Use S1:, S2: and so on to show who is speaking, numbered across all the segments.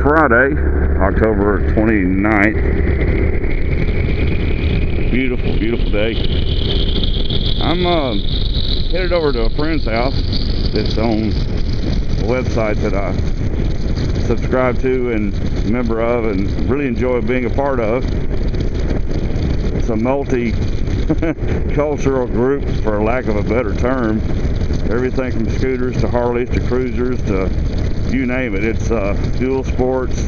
S1: Friday, October 29th. Beautiful, beautiful day. I'm headed over to a friend's house that's on a website that I subscribe to and a member of and really enjoy being a part of. It's a multi-cultural group, for lack of a better term. Everything from scooters to Harleys to cruisers to you name it. It's dual sports,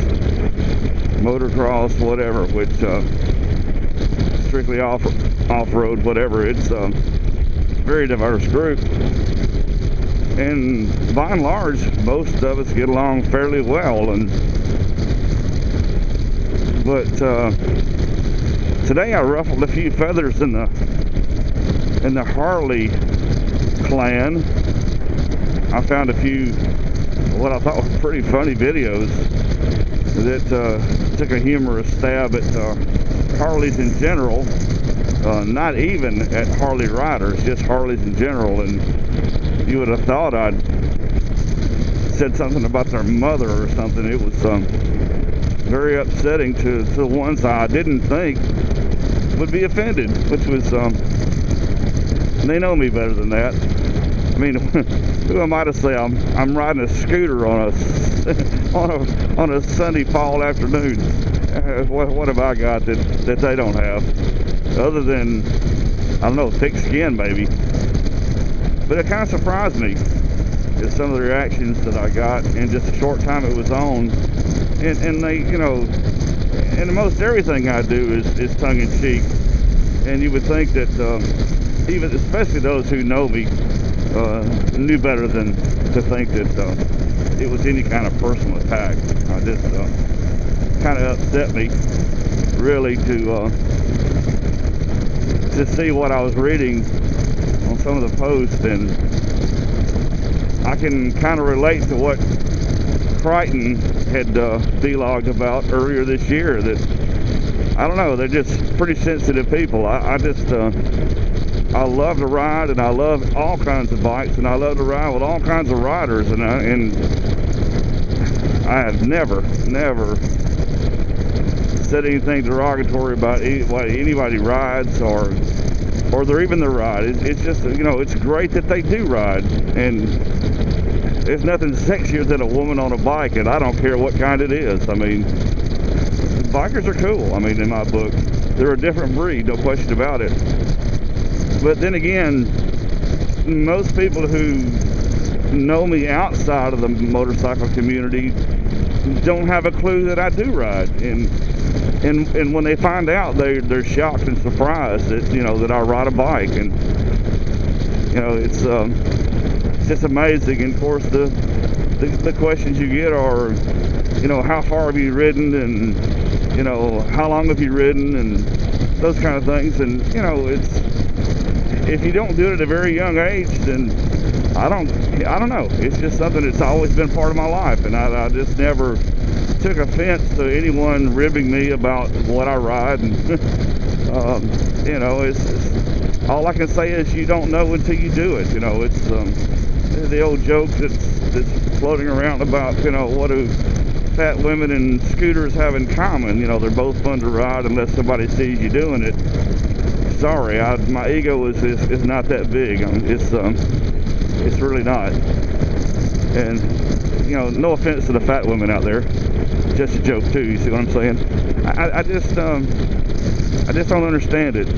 S1: motocross, whatever, which strictly off-road, whatever. It's a very diverse group, and by and large most of us get along fairly well. But today I ruffled a few feathers in the Harley clan. I found a few what I thought were pretty funny videos that took a humorous stab at Harleys in general, not even at Harley riders, just Harleys in general. And you would have thought I'd said something about their mother or something. It was very upsetting to the ones I didn't think would be offended, which was they know me better than that. I mean, who am I to say I'm riding a scooter on a sunny fall afternoon? What have I got that they don't have? Other than, I don't know, thick skin maybe. But it kind of surprised me at some of the reactions that I got in just a short time it was on. And they, you know, and most everything I do is tongue in cheek. And you would think that even, especially those who know me, knew better than to think that it was any kind of personal attack. I just kind of upset me, really, to see what I was reading on some of the posts, and I can kind of relate to what Crichton had vlogged about earlier this year. That, I don't know, they're just pretty sensitive people. I just I love to ride, and I love all kinds of bikes, and I love to ride with all kinds of riders, and I have never said anything derogatory about anybody rides or they're even the ride. It's just, you know, it's great that they do ride, and there's nothing sexier than a woman on a bike, and I don't care what kind it is. I mean, bikers are cool. I mean, in my book, they're a different breed, no question about it. But then again, most people who know me outside of the motorcycle community don't have a clue that I do ride, and when they find out, they're shocked and surprised that, you know, that I ride a bike. And you know, it's just amazing. And of course the questions you get are, you know, how far have you ridden, and, you know, how long have you ridden, and those kind of things. And, you know, it's, if you don't do it at a very young age, then I don't know. It's just something that's always been part of my life, and I just never took offense to anyone ribbing me about what I ride. And you know, it's all I can say is you don't know until you do it. You know, it's the old joke that's floating around about, you know, what do fat women and scooters have in common? You know, they're both fun to ride unless somebody sees you doing it. Sorry, my ego is not that big. It's really not. And, you know, no offense to the fat women out there. Just a joke too. You see what I'm saying? I just don't understand it.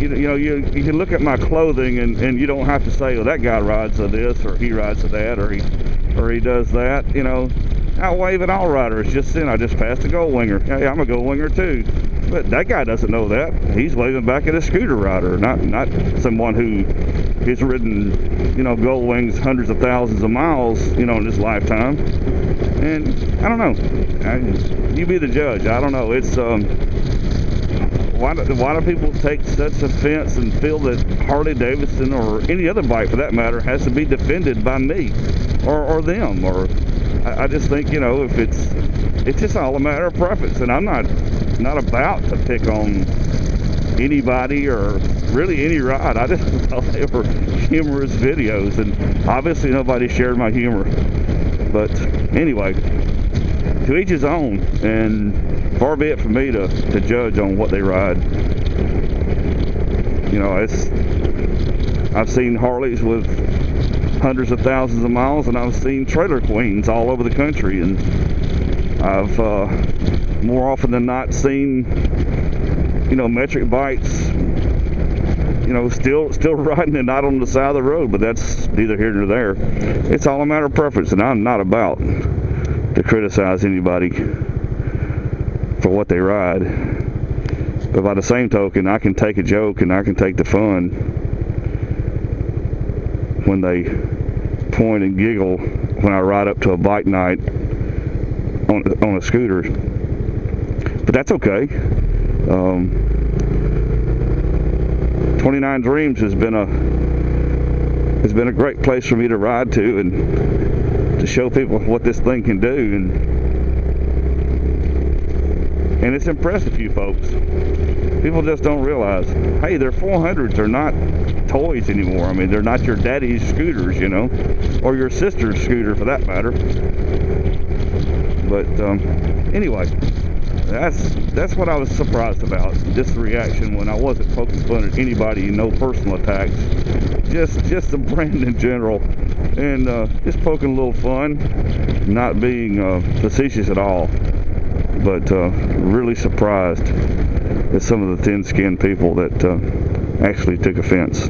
S1: You know, you can look at my clothing, and you don't have to say, oh, that guy rides a this, or he rides a that, or he does that. You know, I wave at all riders. Just then, I just passed a gold winger. Hey, I'm a gold winger too. But that guy doesn't know that. He's waving back at a scooter rider, not someone who has ridden, you know, gold wings hundreds of thousands of miles, you know, in his lifetime. And I don't know. You be the judge. I don't know. It's why do people take such offense and feel that Harley Davidson, or any other bike for that matter, has to be defended by me or them? Or I just think, you know, if it's just all a matter of preference, and I'm not about to pick on anybody or really any ride. I just thought they were humorous videos, and obviously nobody shared my humor. But anyway, to each his own, and far be it from me to judge on what they ride. You know, I've seen Harleys with hundreds of thousands of miles, and I've seen trailer queens all over the country, and I've more often than not seen, you know, metric bikes, you know, still riding and not on the side of the road, but that's neither here nor there. It's all a matter of preference, and I'm not about to criticize anybody for what they ride. But by the same token, I can take a joke and I can take the fun when they point and giggle when I ride up to a bike night on a scooter. But that's okay. 29 Dreams has been a great place for me to ride to and to show people what this thing can do, and it's impressed a few folks. People just don't realize, hey, their 400s are not toys anymore. I mean, they're not your daddy's scooters, you know, or your sister's scooter for that matter. But anyway, that's what I was surprised about. Just the reaction when I wasn't poking fun at anybody, no personal attacks, just the brand in general, and just poking a little fun, not being facetious at all. But really surprised at some of the thin-skinned people that actually took offense.